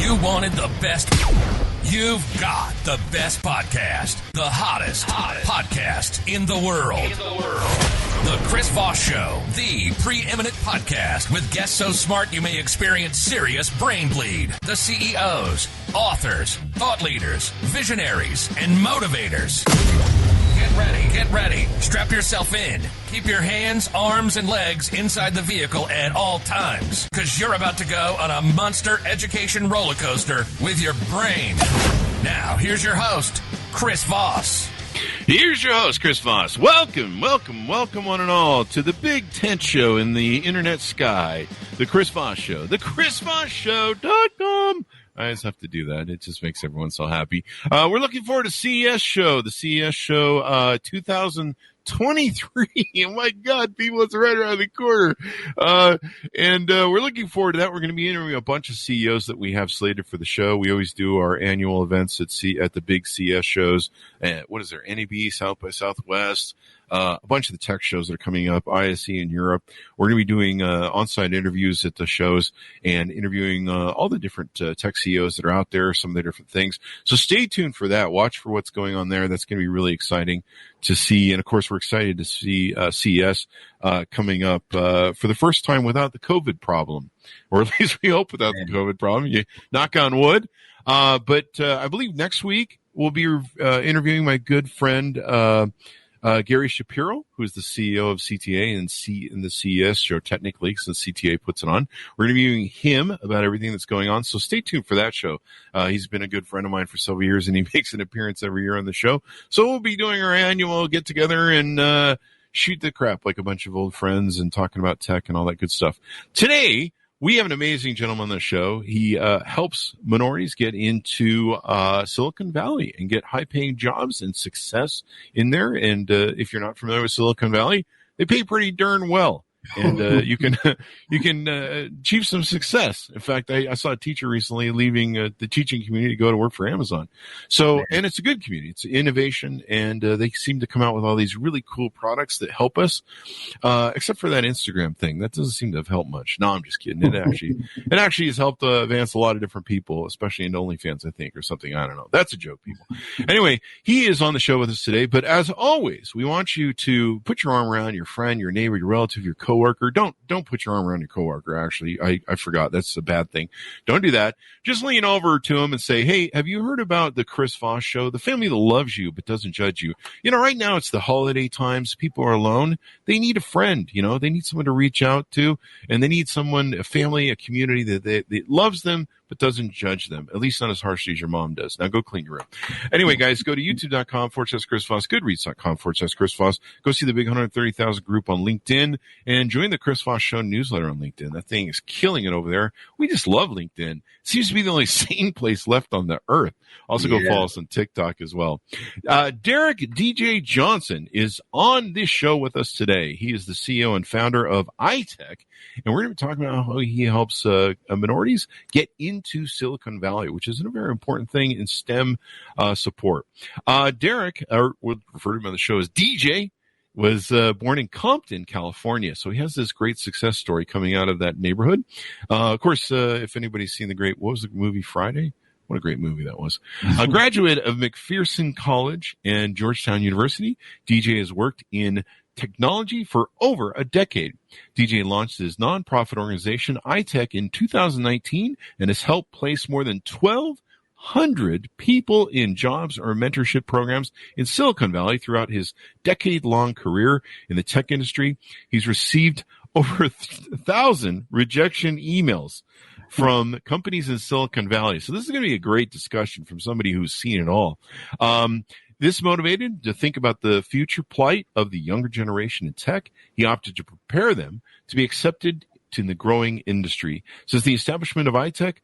You wanted the best. You've got the best podcast. The hottest podcast in the world. The Chris Voss Show, the preeminent podcast with guests so smart you may experience serious brain bleed. The CEOs, authors, thought leaders, visionaries, and motivators. Get ready. Strap yourself in. Keep your hands, arms, and legs inside the vehicle at all times, because you're about to go on a monster education roller coaster with your brain. Now, here's your host, Chris Voss. Here's your host, Chris Voss. Welcome, one and all, to the big tent show in the internet sky, the Chris Voss Show, the ChrisVossShow.com. I just have to do that. It just makes everyone so happy. We're looking forward to CES Show, the CES Show 2023. Oh, my God, people, it's right around the corner. And we're looking forward to that. We're going to be interviewing a bunch of CEOs that we have slated for the show. We always do our annual events at the big CES shows. What is there? NAB, South by Southwest. A bunch of the tech shows that are coming up, ISE in Europe. We're going to be doing on-site interviews at the shows and interviewing all the different tech CEOs that are out there, some of the different things. So stay tuned for that. Watch for what's going on there. That's going to be really exciting to see. And, of course, we're excited to see CES coming up for the first time without the COVID problem, or at least we hope without the COVID problem. You knock on wood. But I believe next week we'll be interviewing my good friend Gary Shapiro, who is the CEO of CTA and in the CES show, technically, since CTA puts it on. We're interviewing him about everything that's going on, so stay tuned for that show. He's been a good friend of mine for several years, and he makes an appearance every year on the show. So we'll be doing our annual get-together and shoot the crap like a bunch of old friends and talking about tech and all that good stuff. Today, we have an amazing gentleman on the show. He helps minorities get into Silicon Valley and get high-paying jobs and success in there. And if you're not familiar with Silicon Valley, they pay pretty darn well. And you can achieve some success. In fact, I saw a teacher recently leaving the teaching community to go to work for Amazon. So, and it's a good community. It's innovation, and they seem to come out with all these really cool products that help us, except for that Instagram thing. That doesn't seem to have helped much. No, I'm just kidding. It actually has helped advance a lot of different people, especially into OnlyFans, I think, or something. I don't know. That's a joke, people. Anyway, he is on the show with us today. But as always, we want you to put your arm around your friend, your neighbor, your relative, your coworker. Don't put your arm around your coworker. Actually, I forgot. That's a bad thing. Don't do that. Just lean over to him and say, "Hey, have you heard about the Chris Voss Show? The family that loves you but doesn't judge you." You know, right now it's the holiday times. People are alone. They need a friend. You know, they need someone to reach out to, and they need someone, a family, a community that loves them but doesn't judge them, at least not as harshly as your mom does. Now go clean your room. Anyway, guys, go to youtube.com/Chris Voss, goodreads.com/Chris Voss. Go see the big 130,000 group on LinkedIn and join the Chris Voss Show newsletter on LinkedIn. That thing is killing it over there. We just love LinkedIn. It seems to be the only sane place left on the earth. Also go follow us on TikTok as well. Darrick DJ Johnson is on this show with us today. He is the CEO and founder of ITech, and we're going to be talking about how he helps minorities get into Silicon Valley, which is a very important thing in STEM support. Darrick, or we'll refer to him on the show as DJ, was born in Compton, California. So he has this great success story coming out of that neighborhood. Of course, if anybody's seen what was the movie Friday? What a great movie that was. A graduate of McPherson College and Georgetown University, DJ has worked in technology for over a decade. DJ launched his nonprofit organization, ITech, in 2019 and has helped place more than 1,200 people in jobs or mentorship programs in Silicon Valley throughout his decade-long career in the tech industry. He's received over 1,000 rejection emails from companies in Silicon Valley. So this is going to be a great discussion from somebody who's seen it all. This motivated to think about the future plight of the younger generation in tech. He opted to prepare them to be accepted in the growing industry. Since the establishment of ITech,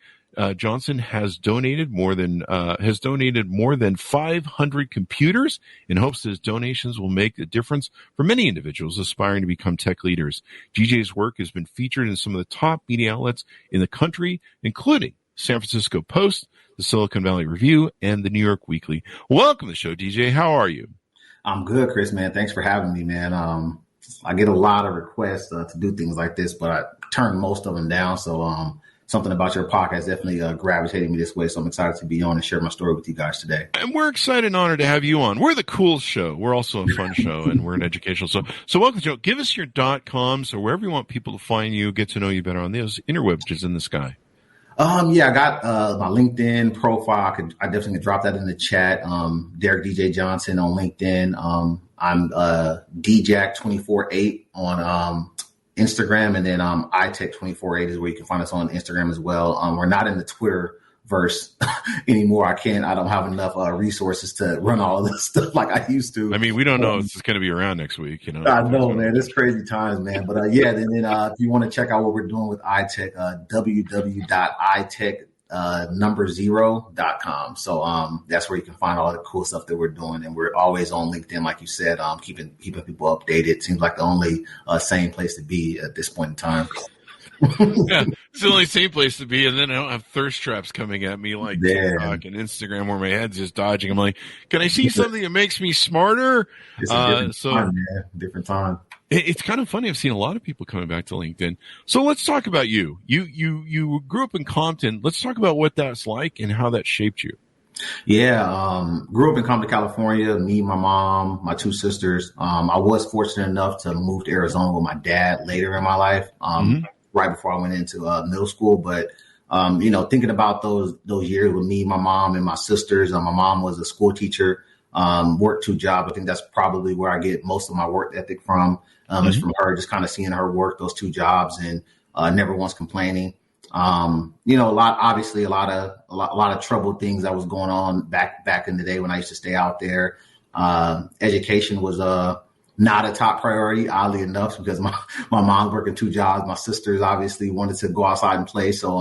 Johnson has donated more than 500 computers in hopes that his donations will make a difference for many individuals aspiring to become tech leaders. DJ's work has been featured in some of the top media outlets in the country, including San Francisco Post, the Silicon Valley Review, and the New York Weekly. Welcome to the show, DJ. How are you? I'm good, Chris, man. Thanks for having me, man. I get a lot of requests to do things like this, but I turn most of them down. So something about your podcast definitely gravitated me this way. So I'm excited to be on and share my story with you guys today. And we're excited and honored to have you on. We're the cool show. We're also a fun show, and we're an educational show. So welcome, Joe. Give us your .coms or wherever you want people to find you, get to know you better on those interwebs in the sky. Yeah, I got my LinkedIn profile. I definitely could drop that in the chat. Darrick DJ Johnson on LinkedIn. I'm DJack248 on Instagram, and then ITech248 is where you can find us on Instagram as well. We're not in the Twitter verse anymore. I don't have enough resources to run all of this stuff like I used to. I mean, we don't know if it's going to be around next week. I know, man. It's crazy times, man. But then if you want to check out what we're doing with iTech, www.itech0.com. So that's where you can find all the cool stuff that we're doing, and we're always on LinkedIn, like you said, keeping people updated. Seems like the only sane place to be at this point in time. Yeah, it's the only same place to be, and then I don't have thirst traps coming at me like TikTok and Instagram where my head's just dodging. I'm like, can I see something that makes me smarter? It's a different time. It's kind of funny. I've seen a lot of people coming back to LinkedIn. So let's talk about you. You grew up in Compton. Let's talk about what that's like and how that shaped you. Yeah, grew up in Compton, California. Me, my mom, my two sisters. I was fortunate enough to move to Arizona with my dad later in my life. Right before I went into middle school. But, thinking about those years with me, my mom and my sisters, my mom was a school teacher, worked two jobs. I think that's probably where I get most of my work ethic from. Is from her, just kind of seeing her work those two jobs and never once complaining. A lot of troubled things that was going on back in the day when I used to stay out there. Education was not a top priority, oddly enough, because my mom's working two jobs. My sisters obviously wanted to go outside and play. So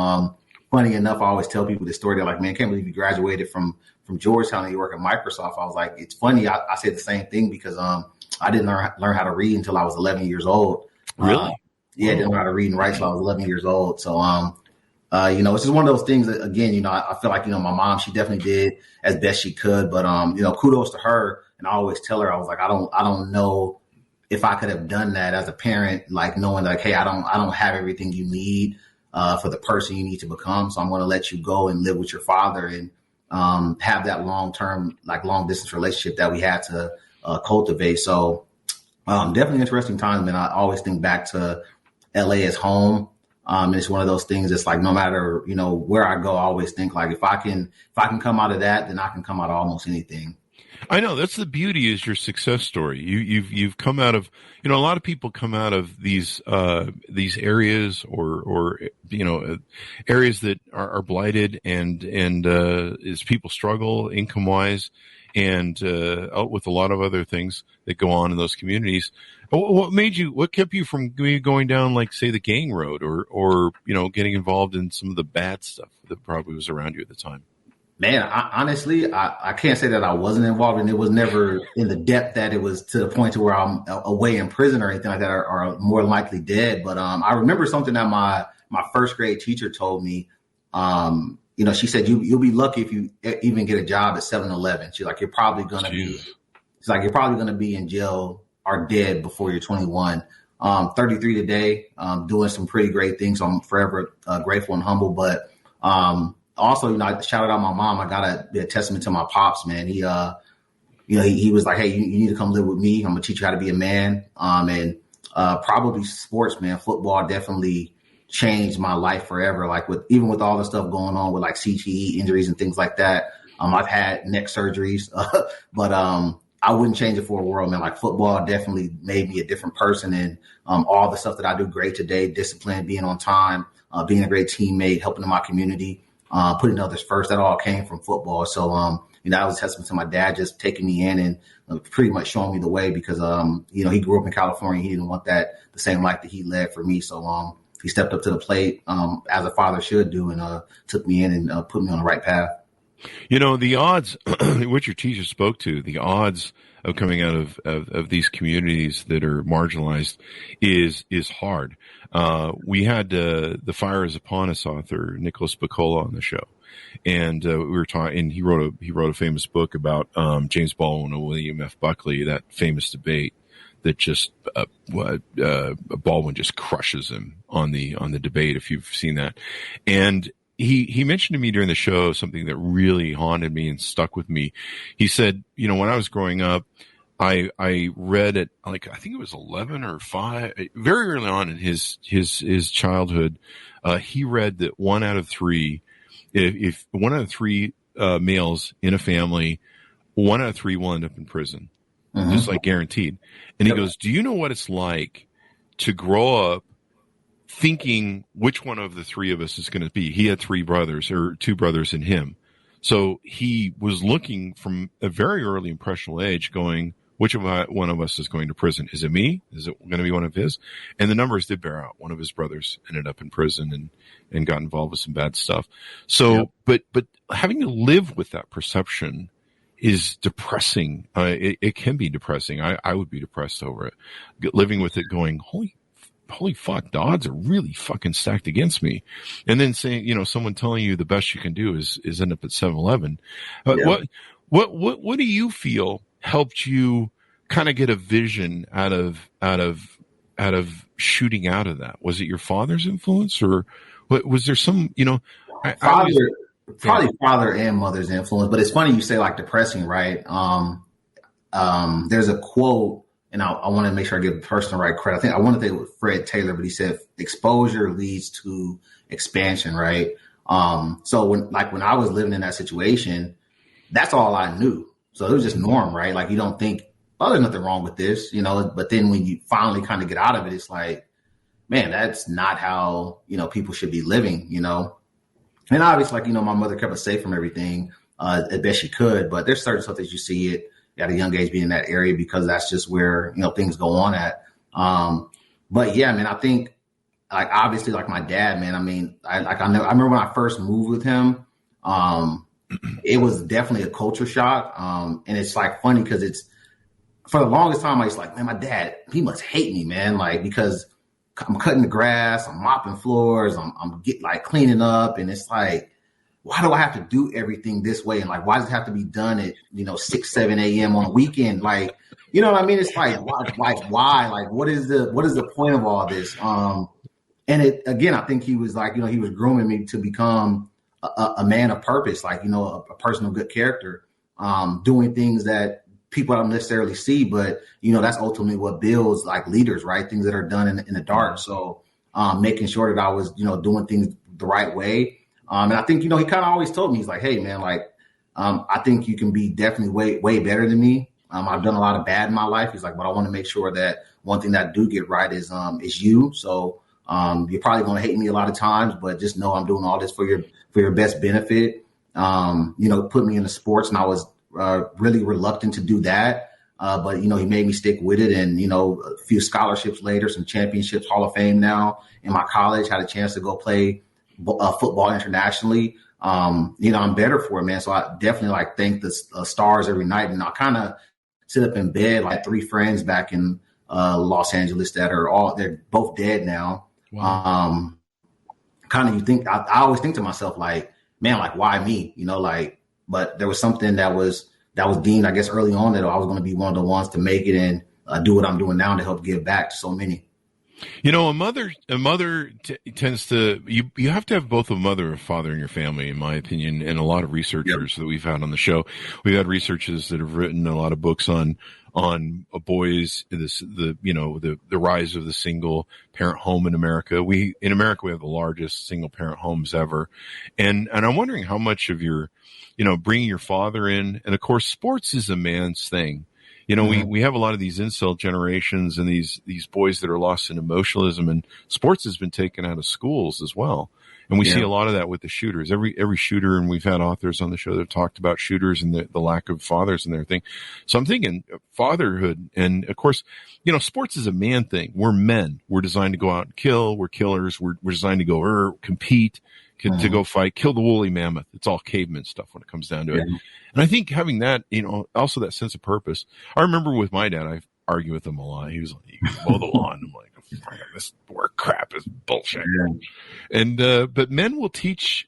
funny enough, I always tell people this story. They're like, man, I can't believe you graduated from Georgetown and you work at Microsoft. I was like, it's funny. I say the same thing because I didn't learn how to read until I was 11 years old. Really? I didn't know how to read and write until I was 11 years old. So, it's just one of those things that, again, I feel like, my mom, she definitely did as best she could. But, kudos to her. And I always tell her, I was like, I don't know if I could have done that as a parent, like knowing like, hey, I don't have everything you need for the person you need to become. So I'm going to let you go and live with your father and have that long-term, like long distance relationship that we had to cultivate. So definitely interesting times. And I always think back to LA as home. And it's one of those things that's like, no matter, where I go, I always think like, if I can come out of that, then I can come out of almost anything. I know that's the beauty is your success story. You've come out of, a lot of people come out of these areas or areas that are blighted and as people struggle income wise and with a lot of other things that go on in those communities. What kept you from going down, like say the gang road or getting involved in some of the bad stuff that probably was around you at the time? Man, honestly, I can't say that I wasn't involved, and it was never in the depth that it was to the point to where I'm away in prison or anything like that, or more likely dead. But I remember something that my first grade teacher told me. She said you'll be lucky if you even get a job at 7-Eleven. She's like, you're probably gonna be in jail or dead before you're 21. 33 today, doing some pretty great things. So I'm forever grateful and humble, but. Also, I shouted out my mom. I got to be a testament to my pops, man. He was like, hey, you need to come live with me. I'm going to teach you how to be a man. And probably sports, man. Football definitely changed my life forever. Like even with all the stuff going on with like CTE injuries and things like that. I've had neck surgeries, but I wouldn't change it for a world, man. Like football definitely made me a different person. And all the stuff that I do great today, discipline, being on time, being a great teammate, helping in my community. Putting others first, that all came from football. So, that was a testament to my dad just taking me in and pretty much showing me the way because, he grew up in California. He didn't want the same life that he led for me. So, he stepped up to the plate as a father should do and took me in and put me on the right path. The odds, what your teacher spoke to, the odds of coming out of these communities that are marginalized is hard. We had the Fire Is Upon Us author Nicholas Picola on the show, and we were talking. And he wrote a famous book about James Baldwin and William F. Buckley, that famous debate that just Baldwin just crushes him on the debate, if you've seen that. And he mentioned to me during the show something that really haunted me and stuck with me. He said, when I was growing up, I read at, like, I think it was 11 or 5, very early on in his childhood. He read that 1 out of 3, if 1 out of 3 males in a family, 1 out of 3 will end up in prison, just like guaranteed. And he goes, do you know what it's like to grow up thinking which one of the 3 of us is going to be? He had 3 brothers, or 2 brothers in him. So he was looking from a very early impressionable age going, which one of us is going to prison? Is it me? Is it going to be one of his? And the numbers did bear out. One of his brothers ended up in prison and got involved with some bad stuff. So, but having to live with that perception is depressing. It can be depressing. I would be depressed over it. Living with it going, holy fuck, the odds are really fucking stacked against me. And then saying, someone telling you the best you can do is end up at 7-Eleven. What do you feel helped you kind of get a vision out of shooting out of that? Was it your father's influence, or was there some, probably father and mother's influence? But it's funny you say like depressing, right? There's a quote, and I want to make sure I give the person the right credit. I want to say it was Fred Taylor, but he said exposure leads to expansion, right? So when I was living in that situation, that's all I knew. So it was just norm, right? Like, you don't think, oh, there's nothing wrong with this, but then when you finally kind of get out of it, it's like, man, that's not how, people should be living, And obviously, like, my mother kept us safe from everything as best she could, but there's certain stuff that you see it at a young age being in that area because that's just where, things go on at. But yeah, man, I think, like, obviously, like my dad, man, I remember when I first moved with him, it was definitely a culture shock. And it's like funny because it's, for the longest time, I was like, man, my dad, he must hate me, man. Like, because I'm cutting the grass, I'm mopping floors, I'm cleaning up. And it's like, why do I have to do everything this way? And like, why does it have to be done at, 6, 7 a.m. on a weekend? Like, you know what I mean? It's like, why? Like, what is the point of all this? And again, I think he was like, he was grooming me to become a man of purpose, like, a person of good character, doing things that people don't necessarily see, but, that's ultimately what builds like leaders, right? Things that are done in the dark. So, making sure that I was, doing things the right way. And I think, he kind of always told me, he's like, hey man, like, I think you can be definitely way better than me. I've done a lot of bad in my life. He's like, but I want to make sure that one thing that I do get right is you. So, you're probably going to hate me a lot of times, but just know I'm doing all this for your best benefit. Put me into sports, and I was really reluctant to do that. But, he made me stick with it. And, a few scholarships later, some championships, Hall of Fame now in my college, had a chance to go play football internationally. I'm better for it, man. So I definitely thank the stars every night. And I kind of sit up in bed, like 3 friends back in Los Angeles they're both dead now. Wow. You think, I always think to myself, like, man, like, why me? But there was something that was deemed, I guess, early on that I was going to be one of the ones to make it and do what I'm doing now to help give back to so many. A mother tends to, you have to have both a mother and a father in your family, in my opinion, and a lot of researchers that we've had on the show. We've had researchers that have written a lot of books on boys, the rise of the single parent home in America. In America, we have the largest single parent homes ever. And I'm wondering how much of your, bringing your father in, and of course, sports is a man's thing. We have a lot of these incel generations and these boys that are lost in emotionalism, and sports has been taken out of schools as well. And we see a lot of that with the shooters. Every shooter, and we've had authors on the show that have talked about shooters and the lack of fathers in their thing. So I'm thinking fatherhood, and of course, sports is a man thing. We're men. We're designed to go out and kill. We're killers. We're designed to go compete, to go fight, kill the woolly mammoth. It's all caveman stuff when it comes down to it. And I think having that, also that sense of purpose. I remember with my dad, argue with him a lot. He was like, "You can mow the lawn." I'm like, "This work crap is bullshit." Yeah. And but men teach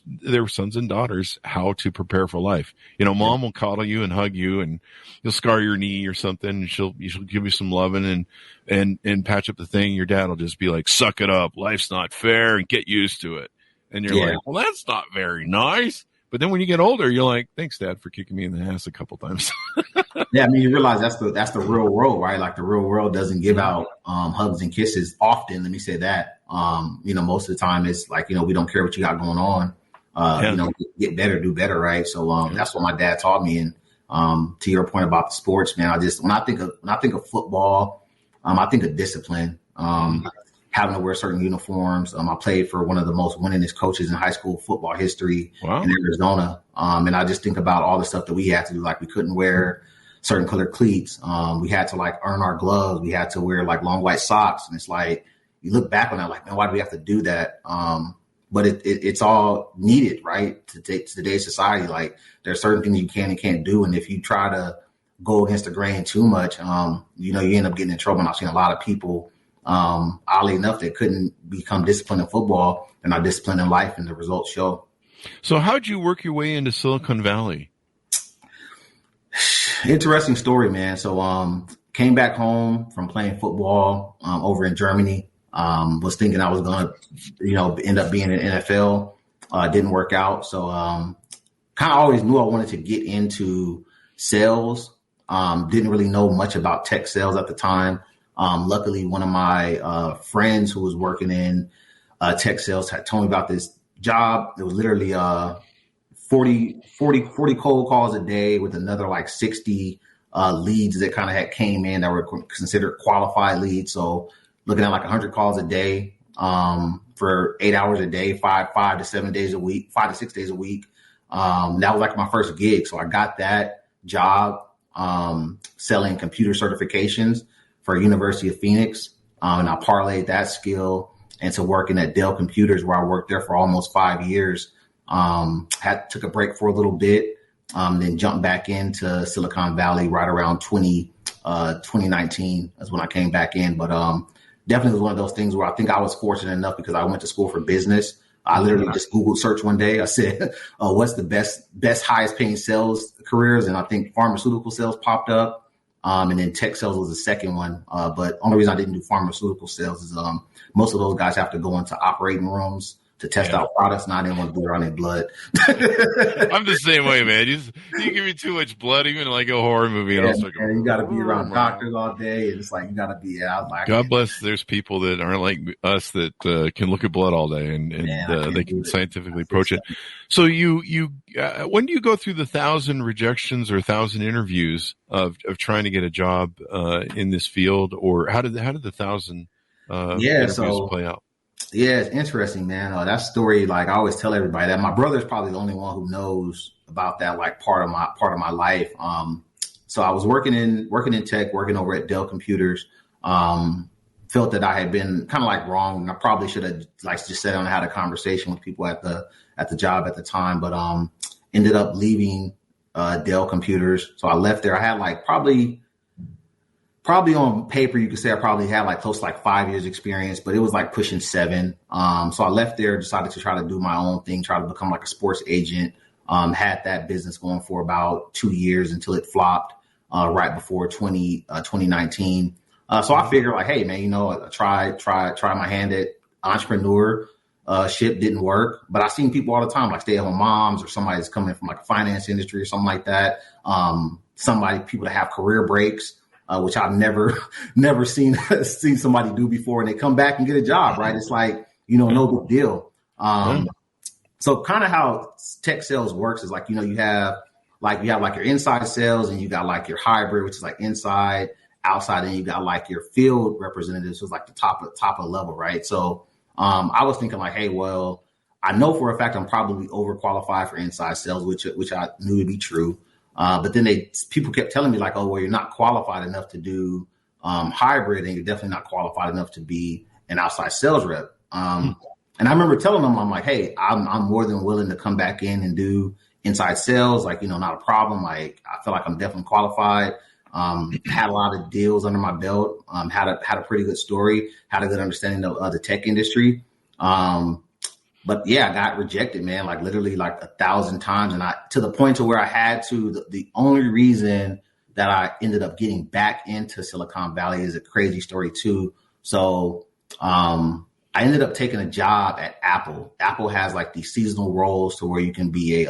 their sons and daughters how to prepare for life. You know, mom will coddle you and hug you, and you'll scar your knee or something. And she'll give you some loving and patch up the thing. Your dad will just be like, "Suck it up. Life's not fair, and get used to it." And you're like, "Well, that's not very nice." But then when you get older, you're like, "Thanks, Dad, for kicking me in the ass a couple times." Yeah, I mean, you realize that's the real world, right? Like the real world doesn't give out hugs and kisses often. Let me say that. You know, most of the time it's like, you know, we don't care what you got going on. You know, get better, do better, right? So that's what my dad taught me. And to your point about the sports, man, when I think of football, I think of discipline. Having to wear certain uniforms. I played for one of the most winningest coaches in high school football history in Arizona. And I just think about all the stuff that we had to do. Like we couldn't wear certain colored cleats. We had to like earn our gloves. We had to wear like long white socks. And it's like, you look back on that, like, man, why do we have to do that? But it's all needed, right? To today's society. Like there are certain things you can and can't do. And if you try to go against the grain too much, you know, you end up getting in trouble. And I've seen a lot of people, oddly enough, that couldn't become disciplined in football and not disciplined in life, and the results show. So how'd you work your way into Silicon Valley? Interesting story, man. So came back home from playing football over in Germany. Was thinking I was going to, you know, end up being in the NFL. Didn't work out. So kind of always knew I wanted to get into sales. Didn't really know much about tech sales at the time. Luckily, one of my friends who was working in tech sales had told me about this job. It was literally 40 cold calls a day with another like 60 leads that kind of had came in that were considered qualified leads. So looking at like 100 calls a day for 8 hours a day, 5 to 7 days a week, 5 to 6 days a week. That was like my first gig. So I got that job selling computer certifications for University of Phoenix. And I parlayed that skill into working at Dell Computers, where I worked there for almost 5 years. Took a break for a little bit, then jumped back into Silicon Valley right around 2019 is when I came back in. But definitely was one of those things where I think I was fortunate enough because I went to school for business. I literally just Googled search one day. I said, what's the best highest paying sales careers? And I think pharmaceutical sales popped up. And then tech sales was the second one. But only reason I didn't do pharmaceutical sales is most of those guys have to go into operating rooms to test out products, and I didn't want to do it on their blood. I'm the same way, man. You give me too much blood, even like a horror movie. And you got to be around doctors all day. And it's like, you got to be out. Like, God bless. There's people that aren't like us that can look at blood all day and they can scientifically approach it. So when do you go through the 1,000 rejections or 1,000 interviews of trying to get a job in this field, or how did the 1,000 interviews play out? Yeah, it's interesting, man. That story, like I always tell everybody that my brother's probably the only one who knows about that, like part of my life. So I was working in tech, working over at Dell Computers. Felt that I had been kind of like wrong, and I probably should have like just sat down and had a conversation with people at the job at the time. But ended up leaving Dell Computers. So I left there. I had like probably on paper, you could say I probably had like close to like 5 years experience, but it was like pushing 7. So I left there, decided to try to do my own thing, try to become like a sports agent. Had that business going for about 2 years until it flopped right before 2019. So I figured like, hey man, you know, try my hand at entrepreneurship. Didn't work, but I've seen people all the time, like stay-at-home moms or somebody that's coming from like a finance industry or something like that. People that have career breaks. Which I've never seen somebody do before, and they come back and get a job, right? It's like, you know, no big deal. So kind of how tech sales works is like, you know, you have like your inside sales, and you got like your hybrid, which is like inside, outside, and you got like your field representatives, who's like the top of the level, right? So I was thinking like, hey, well, I know for a fact I'm probably overqualified for inside sales, which I knew to be true. But then people kept telling me like, oh, well, you're not qualified enough to do hybrid, and you're definitely not qualified enough to be an outside sales rep. And I remember telling them, I'm like, hey, I'm more than willing to come back in and do inside sales. Like, you know, not a problem. Like, I feel like I'm definitely qualified. Had a lot of deals under my belt. Had a pretty good story. Had a good understanding of the tech industry. But yeah, I got rejected, man, like literally like 1,000 times. And to the point to where I had to, the only reason that I ended up getting back into Silicon Valley is a crazy story too. So, I ended up taking a job at Apple. Apple has like these seasonal roles to where you can be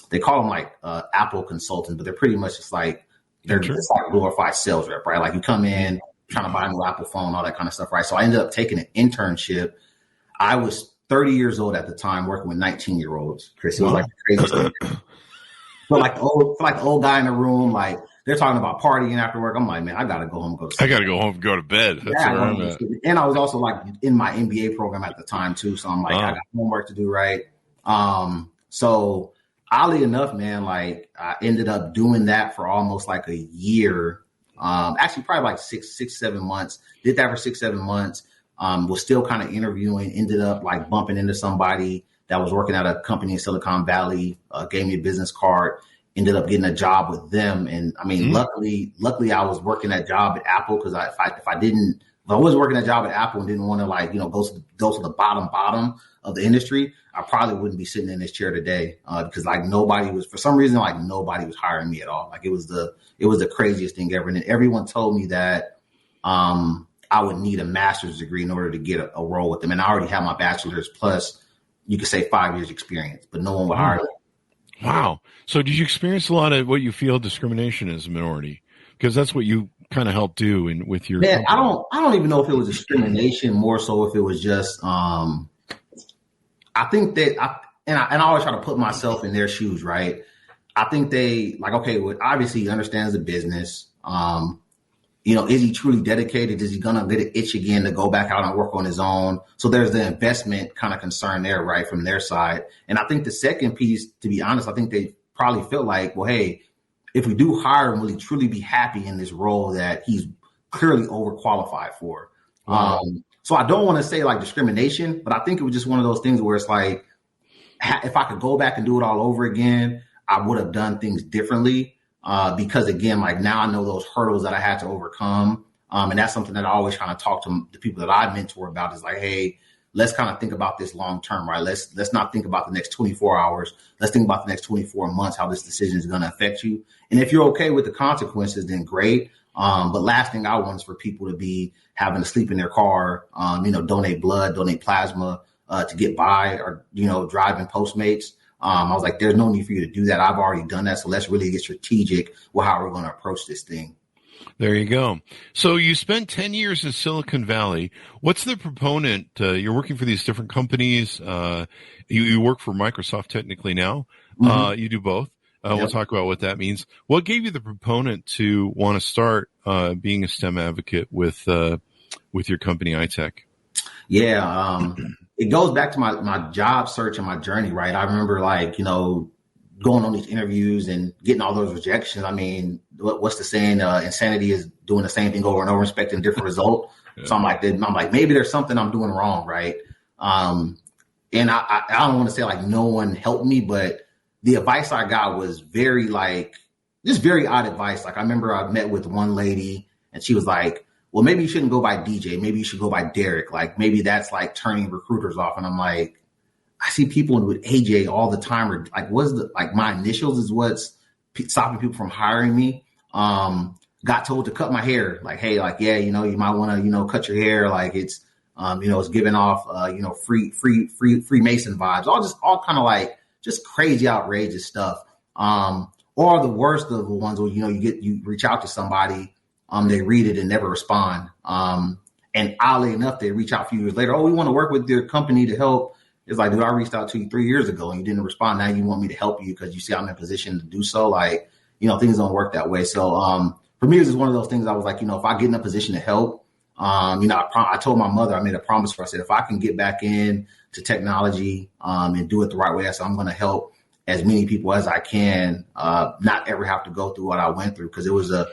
they call them like Apple consultants, but they're pretty much just like, it's like a glorified sales rep, right? Like you come in trying to buy a new Apple phone, all that kind of stuff, right? So I ended up taking an internship. I was 30 years old at the time, working with 19-year-olds. Chris, it was like the craziest thing. So like the old guy in the room, like they're talking about partying after work. I'm like, man, I gotta go home and go to sleep. I gotta go home and go to bed. That's where I'm at. And I was also like in my MBA program at the time too. So I'm like, I got homework to do, right? So oddly enough, man, like I ended up doing that for almost like a year. Actually probably like 7 months. Did that for 6-7 months. Was still kind of interviewing, ended up like bumping into somebody that was working at a company in Silicon Valley, gave me a business card, ended up getting a job with them. And I mean, luckily I was working that job at Apple because if I was working that job at Apple and didn't want to like, go to the bottom of the industry, I probably wouldn't be sitting in this chair today because like for some reason, nobody was hiring me at all. Like it was the craziest thing ever. And everyone told me that, I would need a master's degree in order to get a role with them. And I already had my bachelor's plus, you could say 5 years experience, but no one would hire me. Wow. So did you experience a lot of what you feel discrimination as a minority? Because that's what you kind of helped do with your company. I don't even know if it was discrimination, more so if it was just I think that I always try to put myself in their shoes, right? I think they like, okay, well, obviously he understands the business. Is he truly dedicated? Is he going to get an itch again to go back out and work on his own? So there's the investment kind of concern there, right, from their side. And I think the second piece, to be honest, I think they probably feel like, well, hey, if we do hire him, will he truly be happy in this role that he's clearly overqualified for? So I don't want to say like discrimination, but I think it was just one of those things where it's like, if I could go back and do it all over again, I would have done things differently. Because again, like now I know those hurdles that I had to overcome. And that's something that I always kind of talk to the people that I mentor about is like, hey, let's kind of think about this long term, right? Let's not think about the next 24 hours. Let's think about the next 24 months, how this decision is going to affect you. And if you're okay with the consequences, then great. But last thing I want is for people to be having to sleep in their car, donate blood, donate plasma, to get by or, driving Postmates. I was like, there's no need for you to do that. I've already done that. So let's really get strategic with how we're going to approach this thing. There you go. So you spent 10 years in Silicon Valley. What's the proponent? You're working for these different companies. You work for Microsoft technically now. Mm-hmm. You do both. Yep. We'll talk about what that means. What gave you the proponent to want to start being a STEM advocate with your company, ITech? Yeah. It goes back to my job search and my journey, right? I remember going on these interviews and getting all those rejections. I mean, what's the saying? Insanity is doing the same thing over and over, expecting a different result. Yeah. So I'm like, maybe there's something I'm doing wrong, right? And I don't want to say like no one helped me, but the advice I got was very odd advice. Like I remember I met with one lady and she was like, well, maybe you shouldn't go by DJ. Maybe you should go by Darrick. Like maybe that's like turning recruiters off. And I'm like, I see people with AJ all the time. Or like, my initials is what's stopping people from hiring me. Got told to cut my hair. Like, hey, like, yeah, you might want to, cut your hair. Like it's, it's giving off, Freemason vibes. All kind of like just crazy, outrageous stuff. Or the worst of the ones where, you reach out to somebody. They read it and never respond. And oddly enough, they reach out a few years later. Oh, we want to work with your company to help. It's like, dude, I reached out to you 3 years ago and you didn't respond. Now you want me to help you because you see I'm in a position to do so. Like, things don't work that way. So for me, it was just one of those things. I was like, if I get in a position to help, I told my mother, I made a promise for her. I said, if I can get back in to technology and do it the right way, I said, I'm going to help as many people as I can, not ever have to go through what I went through because it was a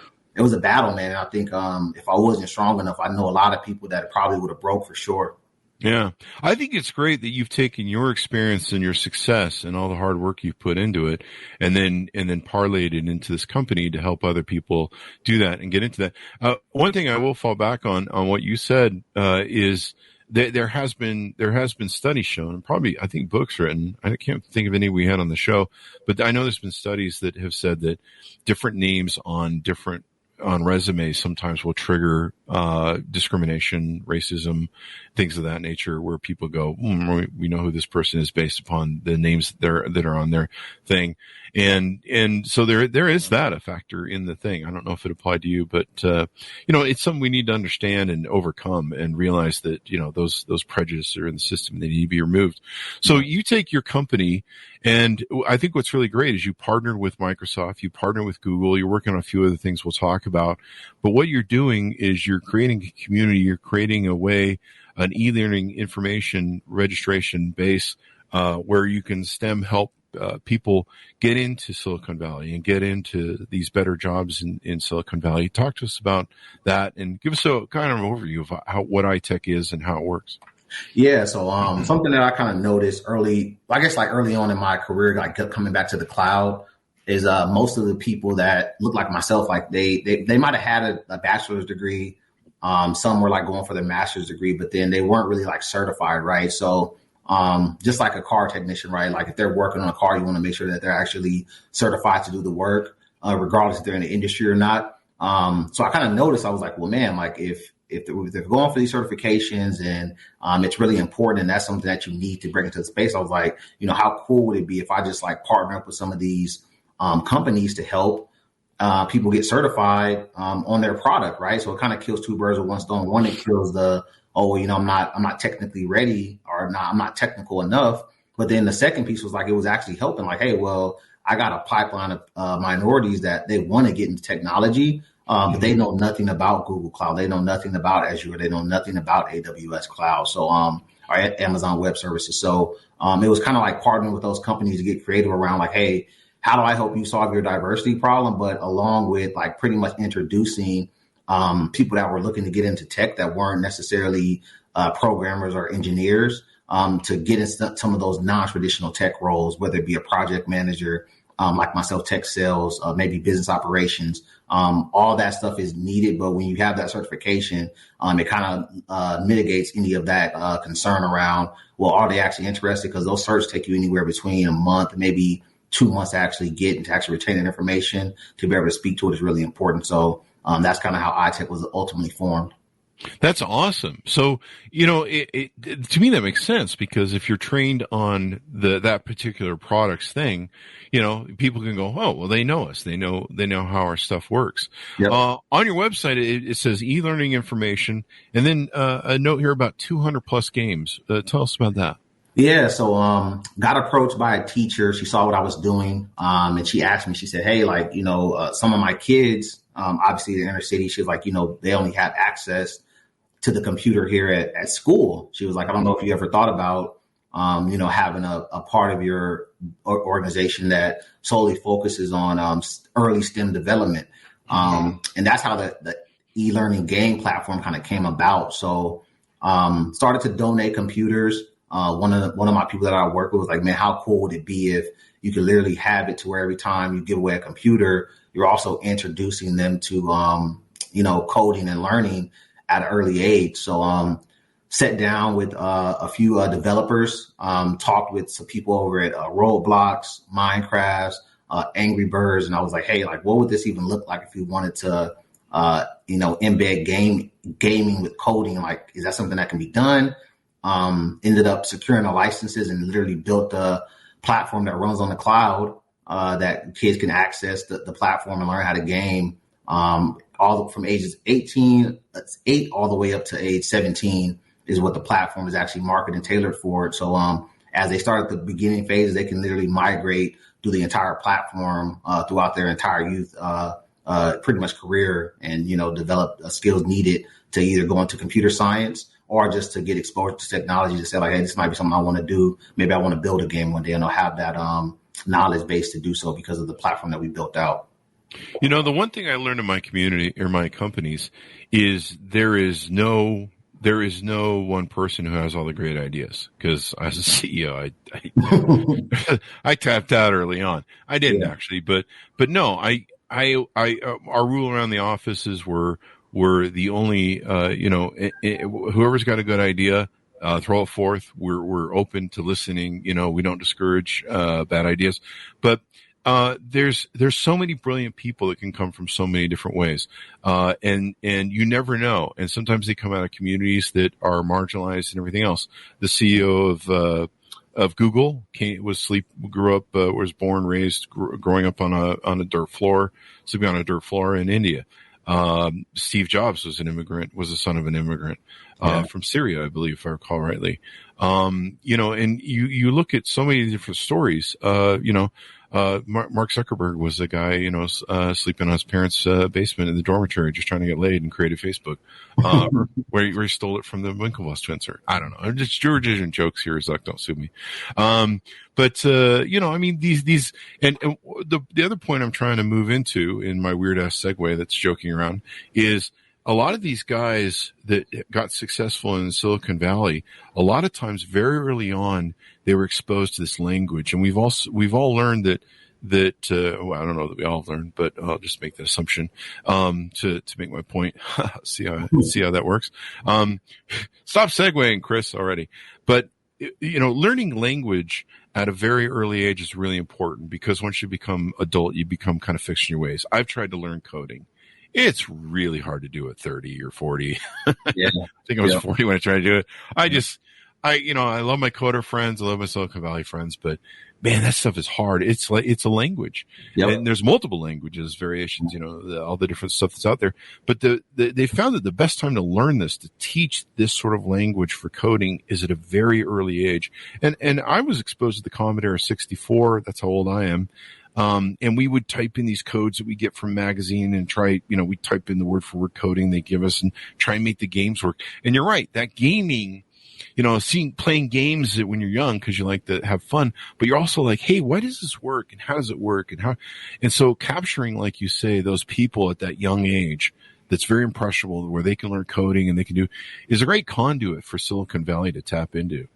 battle, man. And I think if I wasn't strong enough, I know a lot of people that probably would have broke for sure. Yeah. I think it's great that you've taken your experience and your success and all the hard work you've put into it and then parlayed it into this company to help other people do that and get into that. One thing I will fall back on what you said, is that there has been studies shown, and probably, I think, books written. I can't think of any we had on the show, but I know there's been studies that have said that different names on resumes sometimes will trigger discrimination, racism, things of that nature, where people go, we know who this person is based upon the names that are on their thing. And so there is that a factor in the thing. I don't know if it applied to you, but, it's something we need to understand and overcome and realize that, those prejudices are in the system. They need to be removed. So you take your company, and I think what's really great is you partnered with Microsoft, you partnered with Google, you're working on a few other things we'll talk about. But what you're doing is you're creating a community, you're creating a way, an e-learning information registration base, where you can help people get into Silicon Valley and get into these better jobs in Silicon Valley. Talk to us about that and give us a kind of an overview of what iTech is and how it works. Yeah. So, something that I kind of noticed early on in my career, like coming back to the cloud, is most of the people that look like myself, like they might have had a bachelor's degree. Some were like going for their master's degree, but then they weren't really like certified, right? So just like a car technician, right? Like if they're working on a car, you want to make sure that they're actually certified to do the work, regardless if they're in the industry or not. So I kind of noticed, I was like, well, man, like if they're going for these certifications and it's really important and that's something that you need to bring into the space, I was like, how cool would it be if I just like partner up with some of these companies to help people get certified on their product, right? So it kind of kills two birds with one stone. One, it kills I'm not technically ready, or I'm not technical enough. But then the second piece was like, it was actually helping, like, hey, well, I got a pipeline of minorities that they want to get into technology, but they know nothing about Google Cloud. They know nothing about Azure. They know nothing about AWS Cloud. So, or Amazon Web Services. So it was kind of like partnering with those companies to get creative around like, hey, how do I help you solve your diversity problem? But along with like pretty much introducing people that were looking to get into tech that weren't necessarily programmers or engineers to get into some of those non-traditional tech roles, whether it be a project manager, like myself, tech sales, maybe business operations. All that stuff is needed. But when you have that certification, it kind of mitigates any of that concern around, well, are they actually interested? Because those certs take you anywhere between a month, maybe 2 months to actually get and to actually retain that information. To be able to speak to it is really important. So that's kind of how iTech was ultimately formed. That's awesome. So, to me, that makes sense, because if you're trained on that particular product's thing, people can go, oh, well, they know us. They know how our stuff works. Yep. On your website, it says e-learning information, and then a note here about 200 plus games. Tell us about that. Yeah. So, got approached by a teacher. She saw what I was doing. And she asked me, she said, hey, like, some of my kids, obviously the inner city, she was like, they only have access to the computer here at school. She was like, I don't know if you ever thought about, having a part of your organization that solely focuses on, early STEM development. And that's how the e-learning game platform kind of came about. So, started to donate computers. One of my people that I work with was like, man, how cool would it be if you could literally have it to where every time you give away a computer, you're also introducing them to, coding and learning at an early age. So, sat down with a few developers, talked with some people over at Roblox, Minecraft, Angry Birds, and I was like, hey, like, what would this even look like if you wanted to, embed gaming with coding? Like, is that something that can be done? Ended up securing the licenses and literally built a platform that runs on the cloud, that kids can access the platform and learn how to game, all from ages 8 all the way up to age 17 is what the platform is actually marketed and tailored for. So, as they start at the beginning phases, they can literally migrate through the entire platform, throughout their entire youth, pretty much career, and, develop skills needed to either go into computer science or just to get exposed to technology to say like, hey, this might be something I want to do. Maybe I want to build a game one day, and I'll have that knowledge base to do so because of the platform that we built out. The one thing I learned in my community or my companies is there is no there is no one person who has all the great ideas, because as a CEO, I tapped out early on. I didn't actually, but no, our rule around the offices were the only, whoever's got a good idea, throw it forth. We're open to listening. We don't discourage bad ideas, but there's so many brilliant people that can come from so many different ways, and you never know. And sometimes they come out of communities that are marginalized and everything else. The CEO of Google grew up, was born, raised, growing up on a dirt floor, sleeping on a dirt floor in India. Steve Jobs was the son of an immigrant, from Syria, I believe, if I recall rightly. And you look at so many different stories, Mark Zuckerberg was a guy, sleeping on his parents' basement in the dormitory, just trying to get laid and created Facebook, where he stole it from the Winklevoss twins. I don't know. I'm just Georgian jokes here, Zuck. Don't sue me. These, and the other point I'm trying to move into in my weird ass segue that's joking around is a lot of these guys that got successful in Silicon Valley, a lot of times very early on, they were exposed to this language. And we've all learned that I don't know that we all learned, but I'll just make the assumption, to make my point. see how that works. Stop segueing, Chris, already. But, learning language at a very early age is really important, because once you become adult, you become kind of fixed in your ways. I've tried to learn coding. It's really hard to do at 30 or 40. Yeah. I think I was 40 when I tried to do it. I love my coder friends. I love my Silicon Valley friends, but man, that stuff is hard. It's a language, and there's multiple languages, variations, all the different stuff that's out there. But they found that the best time to learn this, to teach this sort of language for coding, is at a very early age. And I was exposed to the Commodore 64. That's how old I am. And we would type in these codes that we get from magazine and try, we type in the word for word coding they give us and try and make the games work. And you're right, that gaming, playing games when you're young, because you like to have fun, but you're also like, hey, why does this work? And how does it work? And so capturing, like you say, those people at that young age, that's very impressionable, where they can learn coding and they can is a great conduit for Silicon Valley to tap into.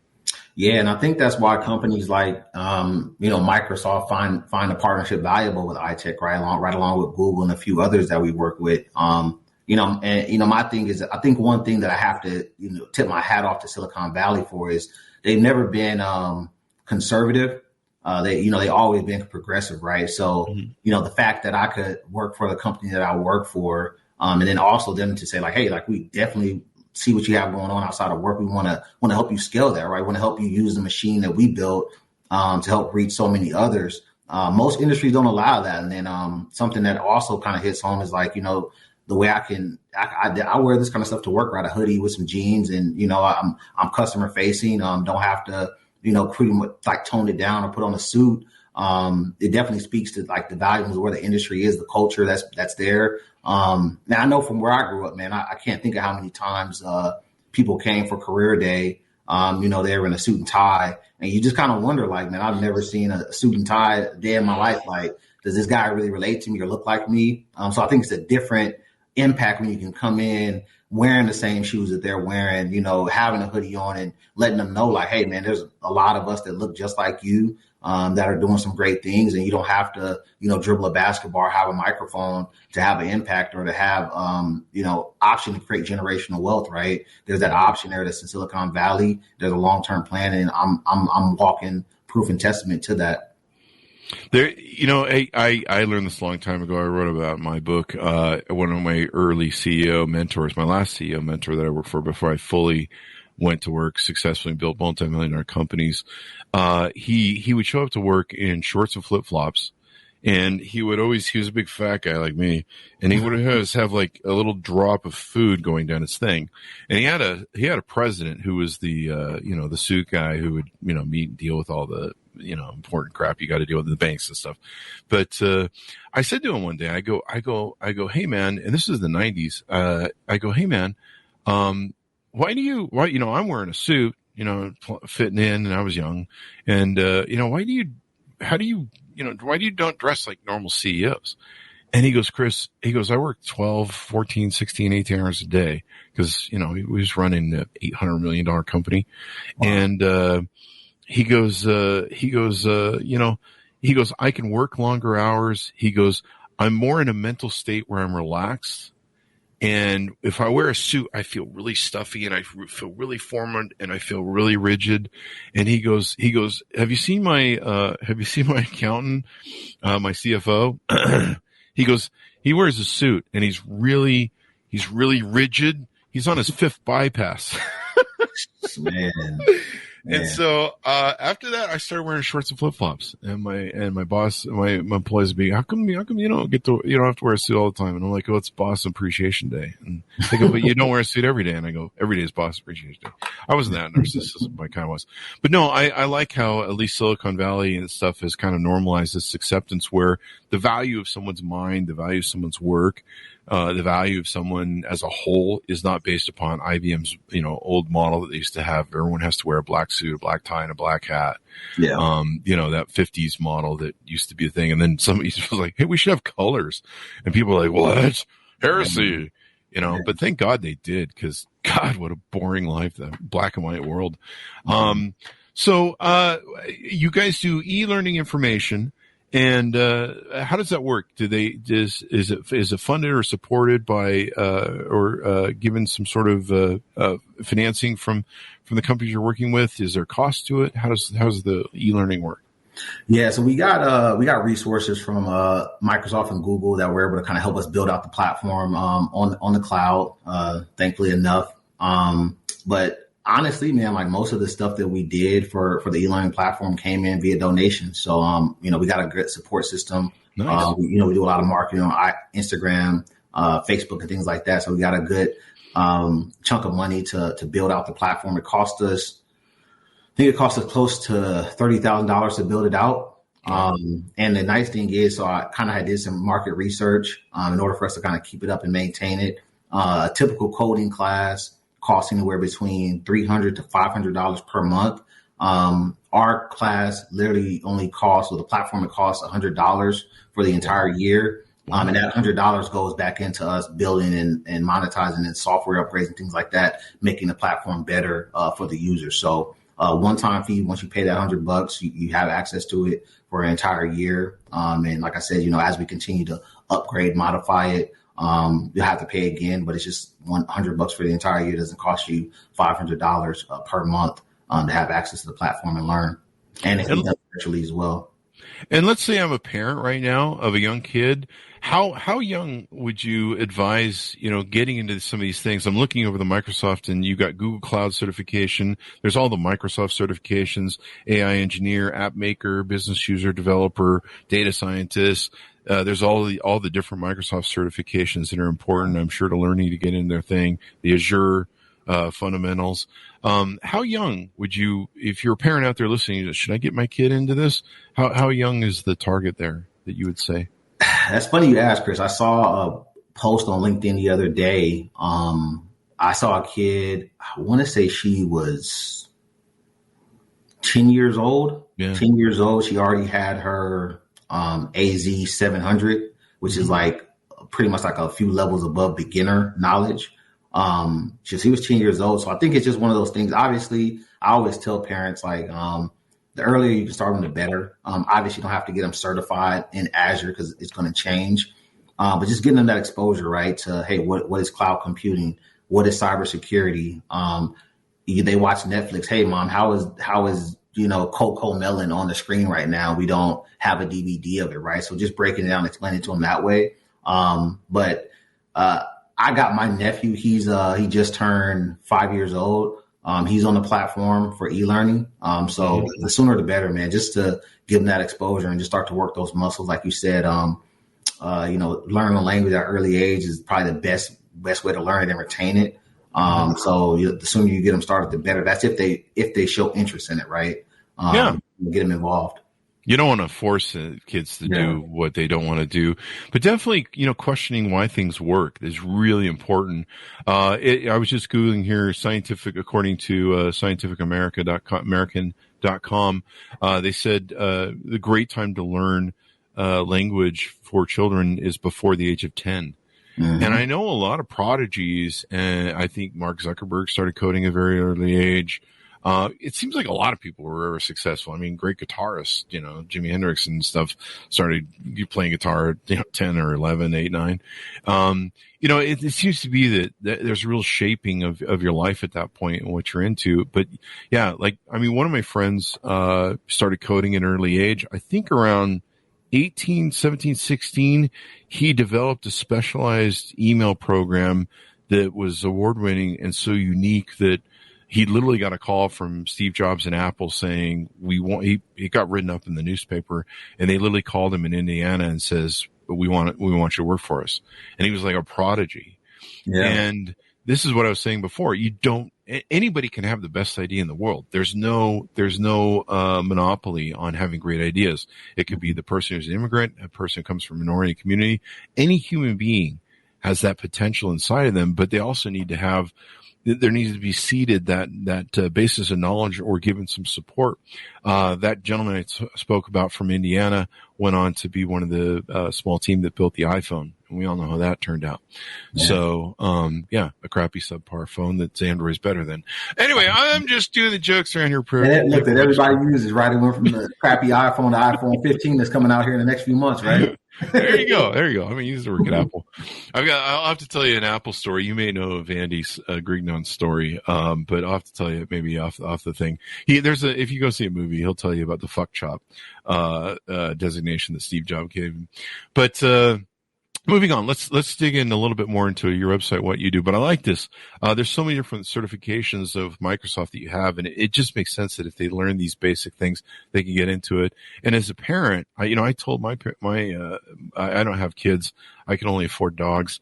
Yeah, and I think that's why companies like Microsoft find a partnership valuable with ITech, right along with Google and a few others that we work with. My thing is, I think one thing that I have to tip my hat off to Silicon Valley for is they've never been conservative. They always been progressive, right? So the fact that I could work for the company that I work for, and then also them to say like, hey, like we definitely see what you have going on outside of work. We want to help you scale that, right? We want to help you use the machine that we built to help reach so many others. Most industries don't allow that. And then something that also kind of hits home is like, the way I wear this kind of stuff to work, right? A hoodie with some jeans, and I'm customer facing. Don't have to pretty much like tone it down or put on a suit. It definitely speaks to like the values of where the industry is, the culture that's there. Now I know from where I grew up, man, I can't think of how many times people came for career day. They were in a suit and tie, and you just kind of wonder, like, man, I've never seen a suit and tie a day in my life. Like, does this guy really relate to me or look like me? So I think it's a different impact when you can come in wearing the same shoes that they're wearing, having a hoodie on and letting them know like, hey, man, there's a lot of us that look just like you, that are doing some great things, and you don't have to, dribble a basketball or have a microphone to have an impact or to have, option to create generational wealth, right? There's that option there that's in Silicon Valley. There's a long-term plan, and I'm walking proof and testament to that. There, I learned this a long time ago. I wrote about my book. One of my early CEO mentors, my last CEO mentor that I worked for before I fully went to work successfully and built multi-million-dollar companies. He would show up to work in shorts and flip-flops, and he was a big fat guy like me, and he would always have like a little drop of food going down his thing. And he had a president who was the the suit guy who would meet and deal with all the important crap you got to deal with in the banks and stuff. But I said to him one day, I go, hey man, and this is the 90s. I go, hey man, why I'm wearing a suit, fitting in, and I was young, and why do you don't dress like normal CEOs? And he goes, Chris, I work 12, 14, 16, 18 hours a day because, you know, he was running an $800 million company. Wow. And, he goes, I can work longer hours. He goes, I'm more in a mental state where I'm relaxed. And if I wear a suit, I feel really stuffy and I feel really formed and I feel really rigid. And he goes, have you seen my accountant, my CFO? He goes, he wears a suit and he's really rigid. He's on his fifth bypass. Man. And so after that, I started wearing shorts and flip flops. And my boss, my employees would be, how come you don't you don't have to wear a suit all the time? And I'm like, oh, it's Boss Appreciation Day. And they go, but you don't wear a suit every day. And I go, every day is Boss Appreciation Day. I wasn't that narcissistic, but I kind of was. But no, I like how at least Silicon Valley and stuff has kind of normalized this acceptance where the value of someone's mind, the value of someone's work, the value of someone as a whole is not based upon IBM's, old model that they used to have. Everyone has to wear a black suit, a black tie, and a black hat. Yeah. That 50s model that used to be a thing. And then somebody was like, hey, we should have colors. And people were like, well, that's heresy, but thank God they did. Cause God, what a boring life, that black and white world. So you guys do e-learning information. And how does that work? Is it funded or supported by or given some sort of financing from the companies you're working with? Is there cost to it? How's the e-learning work? Yeah, so we got resources from Microsoft and Google that were able to kind of help us build out the platform on the cloud. Thankfully enough, but honestly, man, like most of the stuff that we did for the e-learning platform came in via donations. So, we got a good support system. Nice. We do a lot of marketing on Instagram, Facebook and things like that. So we got a good chunk of money to build out the platform. I think it cost us close to $30,000 to build it out. And the nice thing is, so I kind of did some market research in order for us to kind of keep it up and maintain it. A typical coding class costs anywhere between $300 to $500 per month. Our class literally only costs, the platform, it costs $100 for the entire year. And that $100 goes back into us building and monetizing and software upgrades and things like that, making the platform better for the user. So one-time fee, once you pay that $100, you have access to it for an entire year. And like I said, as we continue to upgrade, modify it, you'll have to pay again, but it's just $100 for the entire year. It doesn't cost you $500 per month to have access to the platform and learn. And it's done virtually as well. And let's say I'm a parent right now of a young kid. How young would you advise, getting into some of these things? I'm looking over the Microsoft, and you got Google Cloud certification. There's all the Microsoft certifications: AI engineer, app maker, business user, developer, data scientist. There's all the different Microsoft certifications that are important, I'm sure, to learning to get in their thing. The Azure fundamentals. How young would you, if you're a parent out there listening, should I get my kid into this? How young is the target there that you would say? That's funny you asked, Chris. I saw a post on LinkedIn the other day. I saw a kid, I want to say she was 10 years old. Yeah. 10 years old. She already had her AZ 700, which is like pretty much like a few levels above beginner knowledge. He was 10 years old. So I think it's just one of those things. Obviously, I always tell parents, like, the earlier you can start them, the better. Obviously, you don't have to get them certified in Azure because it's going to change. But just getting them that exposure, right, to, hey, what is cloud computing? What is cybersecurity? They watch Netflix. Hey, Mom, how is Coco Melon on the screen right now? We don't have a DVD of it, right? So just breaking it down, explaining it to them that way. But I got my nephew. He just turned 5 years old. He's on the platform for e-learning. So the sooner the better, man, just to give him that exposure and just start to work those muscles. Like you said, learning a language at an early age is probably the best way to learn it and retain it. So the sooner you get them started, the better. That's if they show interest in it, right? Get them involved. You don't want to force kids to do what they don't want to do, but definitely, questioning why things work is really important. I was just Googling here, according to scientificamerican.com, they said the great time to learn language for children is before the age of 10. Mm-hmm. And I know a lot of prodigies, and I think Mark Zuckerberg started coding at a very early age. It seems like a lot of people were very successful. I mean, great guitarists, Jimi Hendrix and stuff started playing guitar at 10 or 11, 8, 9. It seems to be that there's a real shaping of your life at that point and what you're into. But yeah, one of my friends started coding at an early age. I think around 18, 17, 16, he developed a specialized email program that was award-winning and so unique that he literally got a call from Steve Jobs and Apple saying, he got written up in the newspaper, and they literally called him in Indiana and says, we want you to work for us. And he was like a prodigy. Yeah. And this is what I was saying before. Anybody can have the best idea in the world. There's no monopoly on having great ideas. It could be the person who's an immigrant, a person who comes from a minority community. Any human being has that potential inside of them, but they also need to have, there needs to be seeded that basis of knowledge or given some support. That gentleman I spoke about from Indiana went on to be one of the small team that built the iPhone. And we all know how that turned out. Yeah. So, a crappy subpar phone that's Android's better than. Anyway, I'm just doing the jokes around here. Look, that everybody uses, right? It went from the crappy iPhone to iPhone 15 that's coming out here in the next few months, right? There you go. I mean, you used to work at Apple. I'll have to tell you an Apple story. You may know of Andy's Grignon's story, but I'll have to tell you maybe off the thing. If you go see a movie, he'll tell you about the fuck chop designation that Steve Jobs gave him. But moving on, let's dig in a little bit more into your website, what you do. But I like this. There's so many different certifications of Microsoft that you have, and it just makes sense that if they learn these basic things, they can get into it. And as a parent, I told my I don't have kids. I can only afford dogs.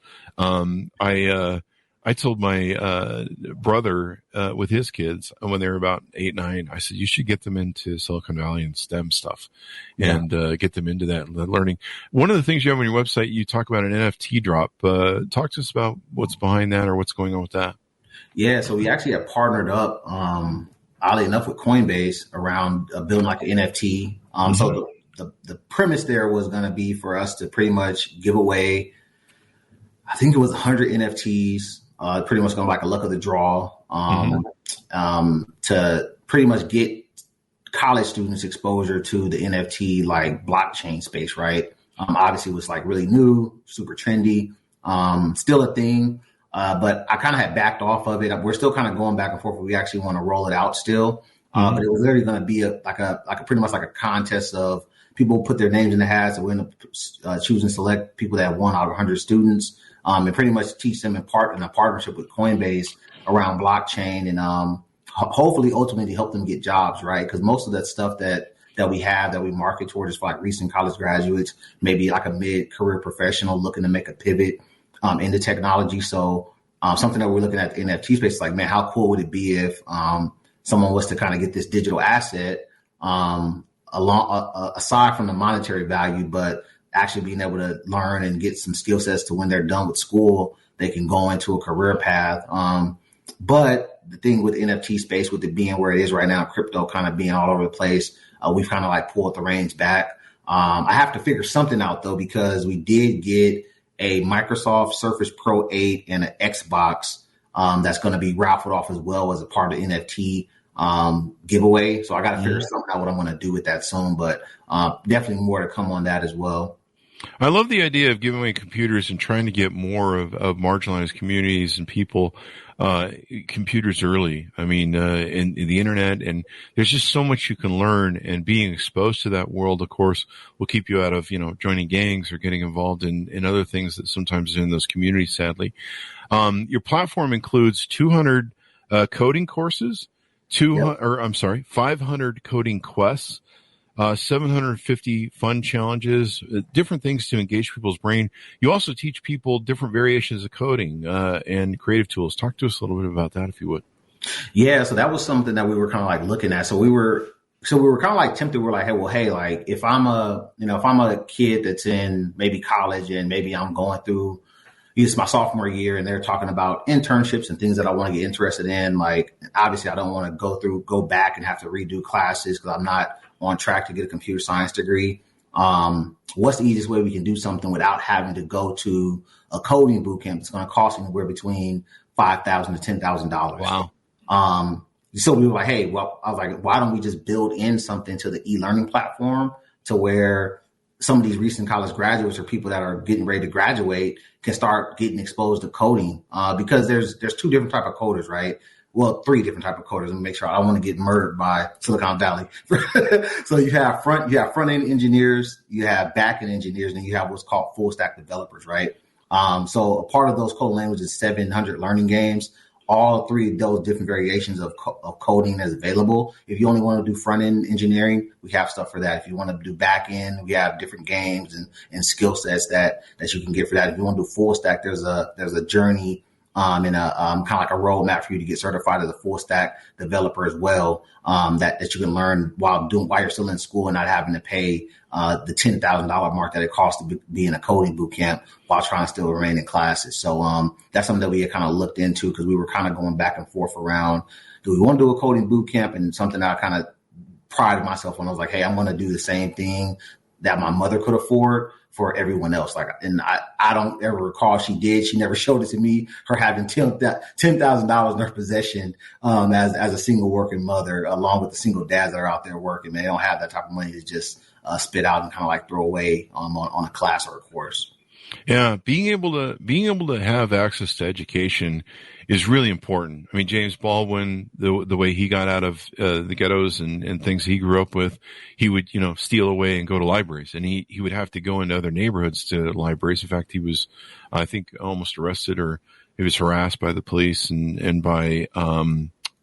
I told my brother with his kids when they were about 8, 9, I said, you should get them into Silicon Valley and STEM stuff and get them into that learning. One of the things you have on your website, you talk about an NFT drop. Talk to us about what's behind that or what's going on with that. Yeah, so we actually have partnered up, oddly enough, with Coinbase around building like an NFT. So the premise there was going to be for us to pretty much give away, I think it was 100 NFTs. Pretty much going like a luck of the draw to pretty much get college students exposure to the NFT like blockchain space, right? Obviously it was like really new, super trendy, still a thing, but I kind of had backed off of it. We're still kind of going back and forth. We actually want to roll it out still, but it was literally going to be a pretty much like a contest of people put their names in the hats and we're going to choose and select people that won out of 100 students. And pretty much teach them in a partnership with Coinbase around blockchain and hopefully ultimately help them get jobs, right? Because most of that stuff that we have that we market towards is for like recent college graduates, maybe like a mid-career professional looking to make a pivot into technology. So something that we're looking at in the NFT space is like, man, how cool would it be if someone was to kind of get this digital asset aside from the monetary value, but actually being able to learn and get some skill sets to when they're done with school, they can go into a career path. But the thing with NFT space, with it being where it is right now, crypto kind of being all over the place, we've kind of like pulled the reins back. I have to figure something out though, because we did get a Microsoft Surface Pro 8 and an Xbox that's going to be raffled off as well as a part of the NFT giveaway. So I got to figure something out what I'm going to do with that soon, but definitely more to come on that as well. I love the idea of giving away computers and trying to get more of marginalized communities and people computers early. I mean, in the internet, and there's just so much you can learn, and being exposed to that world, of course, will keep you out of, joining gangs or getting involved in other things that sometimes are in those communities, sadly. Your platform includes 200 coding courses, 500 coding quests, 750 fun challenges, different things to engage people's brain. You also teach people different variations of coding and creative tools. Talk to us a little bit about that, if you would. Yeah, so that was something that we were kind of like looking at. So we were kind of like tempted. We're like, hey, like if I'm a kid that's in maybe college and maybe I'm going through it's my sophomore year and they're talking about internships and things that I want to get interested in. Like, obviously I don't want to go back and have to redo classes because I'm not on track to get a computer science degree. what's the easiest way we can do something without having to go to a coding boot camp? It's going to cost anywhere between $5,000 to $10,000. Wow. So we were like, hey, well, I was like, why don't we just build in something to the e-learning platform to where some of these recent college graduates or people that are getting ready to graduate can start getting exposed to coding, because there's two different type of coders, right? Well, three different type of coders. Let me make sure I don't want to get murdered by Silicon Valley. So you have front end engineers, you have back end engineers, and you have what's called full stack developers, right? So a part of those code languages is 700 learning games. All three of those different variations of coding is available. If you only want to do front end engineering, we have stuff for that. If you want to do back end, we have different games and skill sets that you can get for that. If you want to do full stack, there's a journey and a kind of like a roadmap for you to get certified as a full stack developer as well. That you can learn while you're still in school and not having to pay the $10,000 mark that it costs to be in a coding boot camp while trying to still remain in classes. So that's something that we had kind of looked into because we were kind of going back and forth around, do we want to do a coding boot camp? And something that I kind of prided myself on. I was like, hey, I'm going to do the same thing that my mother could afford for everyone else. And I don't ever recall she did. She never showed it to me, her having $10,000 in her possession as a single working mother, along with the single dads that are out there working. They don't have that type of money to just spit out and kind of like throw away on a class or a course. Yeah, being able to have access to education is really important. I mean, James Baldwin, the way he got out of the ghettos and things he grew up with, he would, steal away and go to libraries, and he would have to go into other neighborhoods to libraries. In fact, he was, I think, almost arrested, or he was harassed by the police and by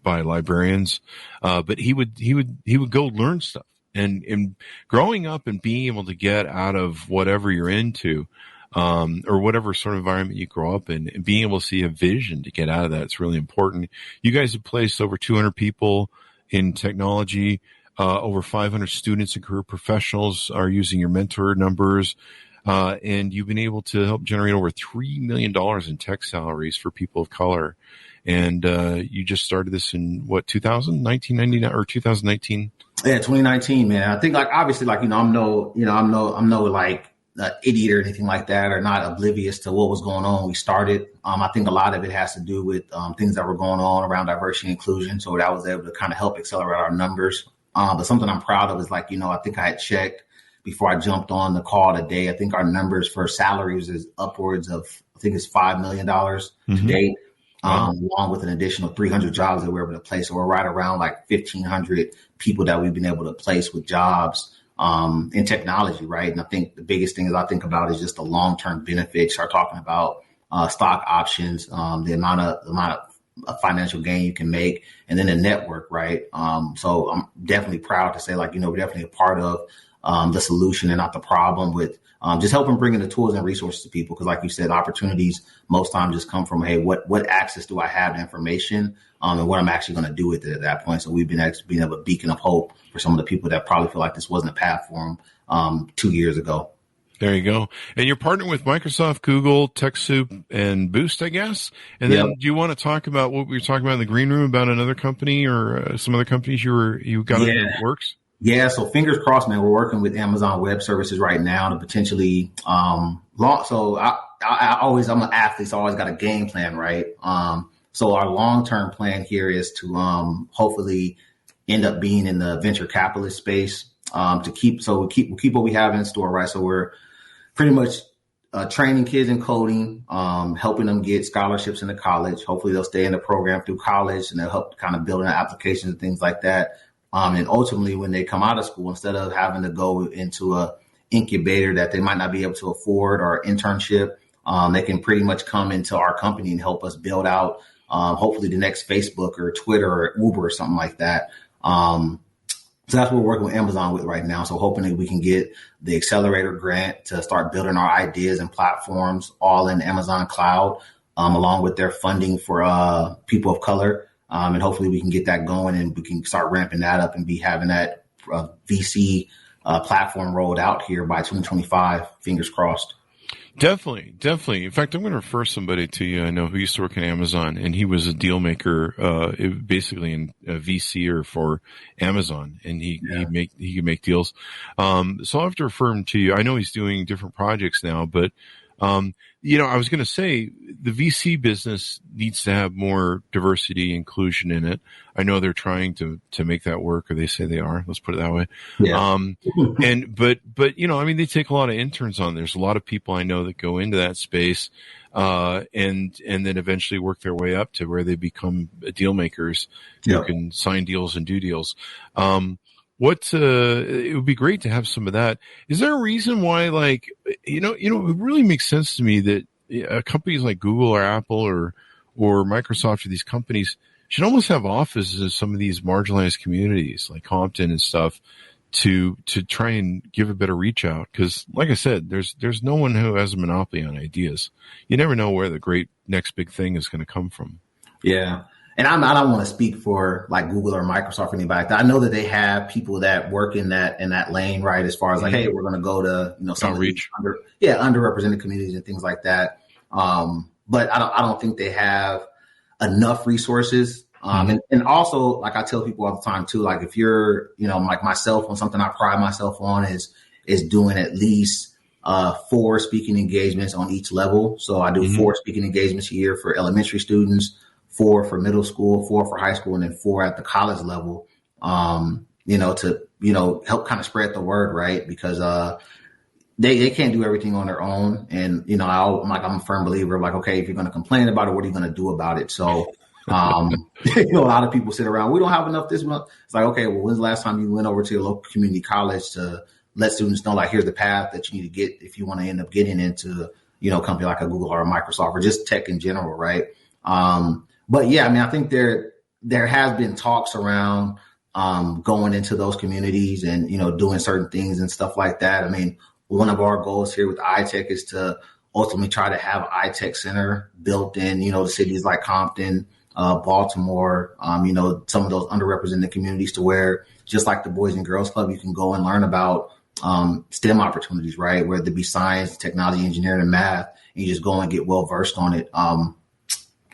librarians. But he would go learn stuff, and growing up and being able to get out of whatever you're into, or whatever sort of environment you grow up in, and being able to see a vision to get out of that, it's really important. You guys have placed over 200 people in technology. Over 500 students and career professionals are using your mentor numbers. And you've been able to help generate over $3 million in tech salaries for people of color. And you just started this in 1999 or 2019? Yeah, 2019, man. I think obviously I'm no idiot or anything like that, or not oblivious to what was going on when we started. I think a lot of it has to do with things that were going on around diversity and inclusion. So that was able to kind of help accelerate our numbers. But something I'm proud of is I think I had checked before I jumped on the call today. I think our numbers for salaries is upwards of, I think it's $5 million to date, along with an additional 300 jobs that we're able to place. So we're right around 1,500 people that we've been able to place with jobs in technology, right? And I think the biggest thing I think about is just the long-term benefits. Start talking about stock options, the amount of financial gain you can make, and then the network, right? So I'm definitely proud to say, we're definitely a part of the solution and not the problem with just helping bringing the tools and resources to people. Because like you said, opportunities most times just come from, hey, what access do I have to information and what I'm actually going to do with it at that point. So we've been being able to beacon of hope for some of the people that probably feel like this wasn't a path for them 2 years ago. There you go. And you're partnering with Microsoft, Google, TechSoup, and Boost, I guess. And then do you want to talk about what we were talking about in the green room about another company or some other companies you got in the works? Yeah. So fingers crossed, man. We're working with Amazon Web Services right now to potentially launch. So I'm an athlete, so I always got a game plan, right? So our long-term plan here is to hopefully end up being in the venture capitalist space we'll keep what we have in store, right? So we're pretty much training kids in coding, helping them get scholarships into college. Hopefully they'll stay in the program through college, and they'll help kind of building applications and things like that. And ultimately, when they come out of school, instead of having to go into a incubator that they might not be able to afford or internship, they can pretty much come into our company and help us build out hopefully the next Facebook or Twitter or Uber or something like that. So that's what we're working with Amazon with right now. So hoping that we can get the accelerator grant to start building our ideas and platforms all in Amazon cloud, along with their funding for people of color. And hopefully we can get that going and we can start ramping that up and be having that VC platform rolled out here by 2025. Fingers crossed. Definitely, definitely. In fact, I'm going to refer somebody to you I know who used to work at Amazon, and he was a deal maker, basically in a VC or for Amazon, and he could make deals. So I'll have to refer him to you. I know he's doing different projects now, but I was going to say the VC business needs to have more diversity, inclusion in it. I know they're trying to make that work, or they say they are. Let's put it that way. Yeah. But they take a lot of interns on. There's a lot of people I know that go into that space, and then eventually work their way up to where they become deal makers who can sign deals and do deals. It would be great to have some of that. Is there a reason why, it really makes sense to me that companies like Google or Apple or Microsoft or these companies should almost have offices in some of these marginalized communities like Compton and stuff to try and give a better reach out? Because, like I said, there's no one who has a monopoly on ideas. You never know where the great next big thing is going to come from. Yeah. And I don't want to speak for like Google or Microsoft or anybody like that. I know that they have people that work in that lane, right? As far as like, hey, we're going to go to, some outreach, underrepresented communities and things like that. But I don't think they have enough resources. And also, like I tell people all the time too, like if you're, like myself, on something I pride myself on is doing at least 4 speaking engagements on each level. So I do 4 speaking engagements a year for elementary students, 4 for middle school, 4 for high school, and then 4 at the college level, to help kind of spread the word, right? Because they can't do everything on their own. And, I'm a firm believer of like, okay, if you're going to complain about it, what are you going to do about it? So, a lot of people sit around, we don't have enough this month. It's like, okay, well, when's the last time you went over to your local community college to let students know, like, here's the path that you need to get if you want to end up getting into, a company like a Google or a Microsoft or just tech in general, right? But yeah, I think there has been talks around going into those communities and, doing certain things and stuff like that. One of our goals here with ITech is to ultimately try to have an ITech center built in, the cities like Compton, Baltimore, some of those underrepresented communities to where, just like the Boys and Girls Club, you can go and learn about STEM opportunities, right? Whether it be science, technology, engineering, and math, and you just go and get well versed on it.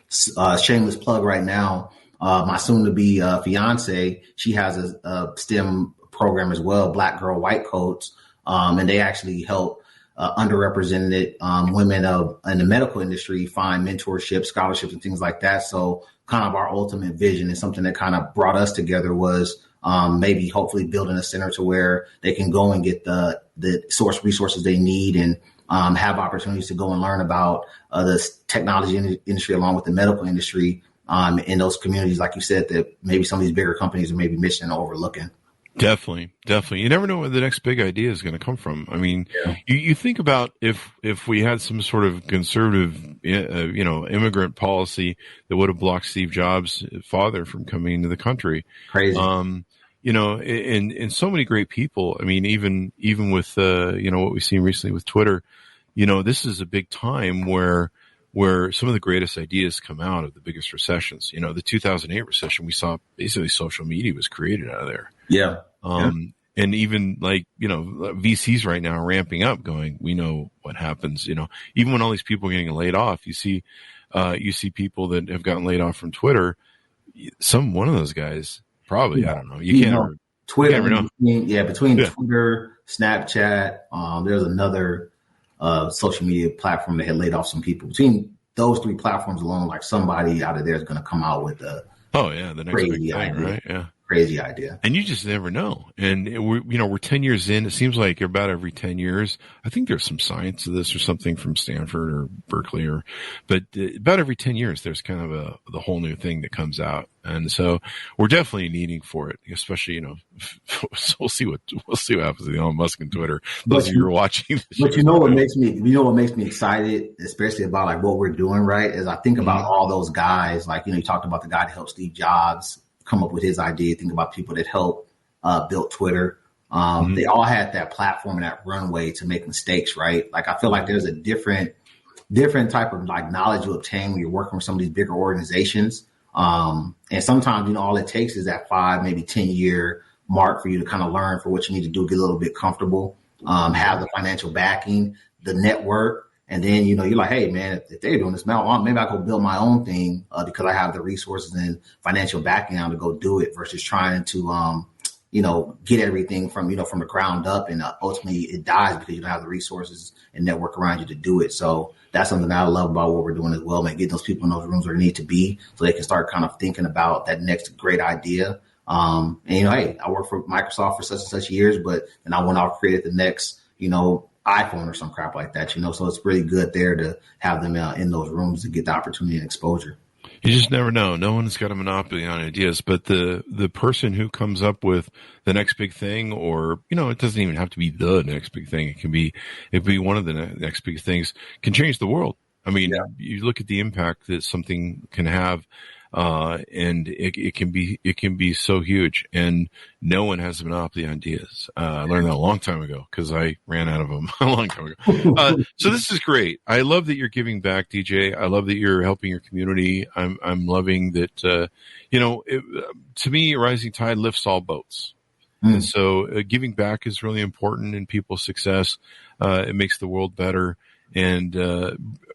Shameless plug right now. My soon-to-be fiance, she has a STEM program as well, Black Girl White Coats, and they actually help underrepresented women in the medical industry find mentorship, scholarships, and things like that. So kind of our ultimate vision and something that kind of brought us together was maybe hopefully building a center to where they can go and get the source resources they need and have opportunities to go and learn about the technology industry along with the medical industry in those communities, like you said, that maybe some of these bigger companies are maybe missing or overlooking. Definitely. You never know where the next big idea is going to come from. You think about if we had some sort of conservative, immigrant policy that would have blocked Steve Jobs' father from coming into the country. Crazy. And so many great people. Even with what we've seen recently with Twitter, this is a big time where some of the greatest ideas come out of the biggest recessions. The 2008 recession, we saw basically social media was created out of there. Yeah. And even VCs right now are ramping up going, we know what happens, even when all these people are getting laid off, you see people that have gotten laid off from Twitter. One of those guys probably, I don't know. Twitter, you never know. Between Twitter, Snapchat, there's another social media platform that had laid off some people. Between those 3 platforms alone, like somebody out of there is going to come out with the next big thing, idea. Right? Yeah. Crazy idea. And you just never know. And we're 10 years in. It seems like about every 10 years, I think there's some science to this or something from Stanford or Berkeley but about every 10 years, there's kind of the whole new thing that comes out. And so we're definitely needing for it, especially, so we'll see what happens with Elon Musk and Twitter. Those of you who are watching. But what makes me excited, especially about like what we're doing, right? Is I think about all those guys, like, you talked about the guy that helped Steve Jobs come up with his idea. Think about people that helped build Twitter. They all had that platform and that runway to make mistakes, right? Like, I feel like there's a different type of like knowledge you obtain when you're working with some of these bigger organizations. And sometimes, all it takes is that 5, maybe 10 year mark for you to kind of learn for what you need to do, get a little bit comfortable, have the financial backing, the network, And then, you're like, hey, man, if they're doing this, man, maybe I go build my own thing because I have the resources and financial backing to go do it versus trying to, get everything from the ground up. And ultimately it dies because you don't have the resources and network around you to do it. So that's something that I love about what we're doing as well, man, getting those people in those rooms where they need to be so they can start kind of thinking about that next great idea. And, hey, I worked for Microsoft for such and such years, but then I went off, created the next, iPhone or some crap like that, so it's really good there to have them in those rooms to get the opportunity and exposure. You just never know. No one's got a monopoly on ideas, but the person who comes up with the next big thing, or, it doesn't even have to be the next big thing. It can be one of the next big things, can change the world. I mean, You look at the impact that something can have, and it can be so huge, and no one has a monopoly on ideas. I learned that a long time ago because I ran out of them a long time ago. So this is great. I love that you're giving back, DJ. I love that you're helping your community. I'm loving that, to me, a rising tide lifts all boats. And so giving back is really important in people's success. It makes the world better, and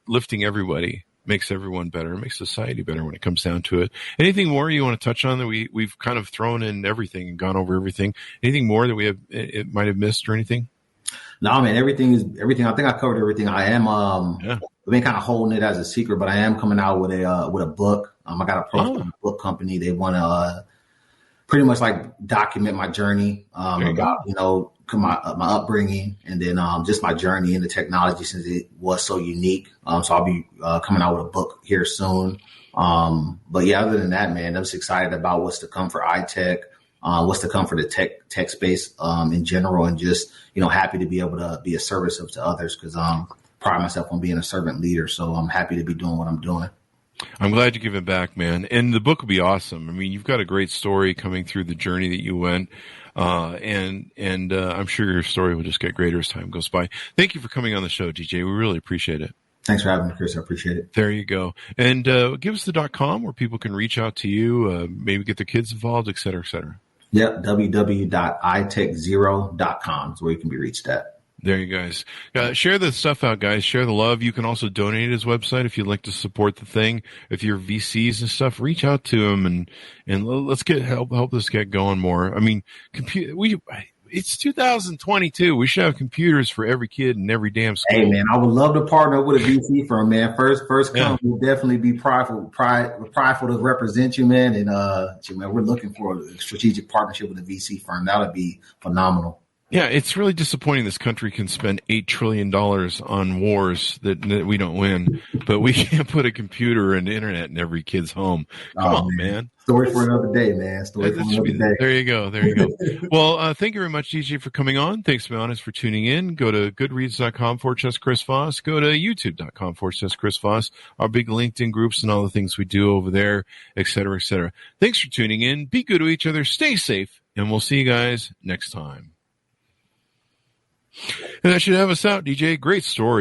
lifting everybody makes everyone better, makes society better when it comes down to it. Anything more you want to touch on that we've kind of thrown in everything and gone over everything? Anything more that it might have missed or anything? No, man, everything. I think I covered everything. I am, I've been kind of holding it as a secret, but I am coming out with a book. I got approached by a book company. They want to pretty much like document my journey, about, my upbringing, and then just my journey into technology since it was so unique. So I'll be coming out with a book here soon. But yeah, other than that, man, I'm just excited about what's to come for ITech, what's to come for the tech space in general, and just happy to be able to be a service to others because pride myself on being a servant leader. So I'm happy to be doing what I'm doing. I'm glad you give it back, man. And the book will be awesome. I mean, you've got a great story coming through the journey that you went. And I'm sure your story will just get greater as time goes by. Thank you for coming on the show, DJ. We really appreciate it. Thanks for having me, Chris. I appreciate it. There you go. And give us the .com where people can reach out to you, maybe get their kids involved, et cetera, et cetera. Yep, www.itech0.com is where you can be reached at. There you guys. Share the stuff out, guys. Share the love. You can also donate at his website if you'd like to support the thing. If you're VCs and stuff, reach out to him and let's help this get going more. I mean, it's 2022. We should have computers for every kid in every damn school. Hey, man, I would love to partner with a VC firm, man. First come, we'll definitely be prideful to represent you, man. And man, we're looking for a strategic partnership with a VC firm. That would be phenomenal. Yeah, it's really disappointing this country can spend $8 trillion on wars that we don't win, but we can't put a computer and internet in every kid's home. Come on, man. Story for another day, man. Story for another day. There you go. Well, thank you very much, DJ, for coming on. Thanks, to be honest, for tuning in. Go to goodreads.com/Chris Voss. Go to youtube.com/Chris Voss. Our big LinkedIn groups and all the things we do over there, et cetera, et cetera. Thanks for tuning in. Be good to each other. Stay safe, and we'll see you guys next time. And that should have us out, DJ. Great story.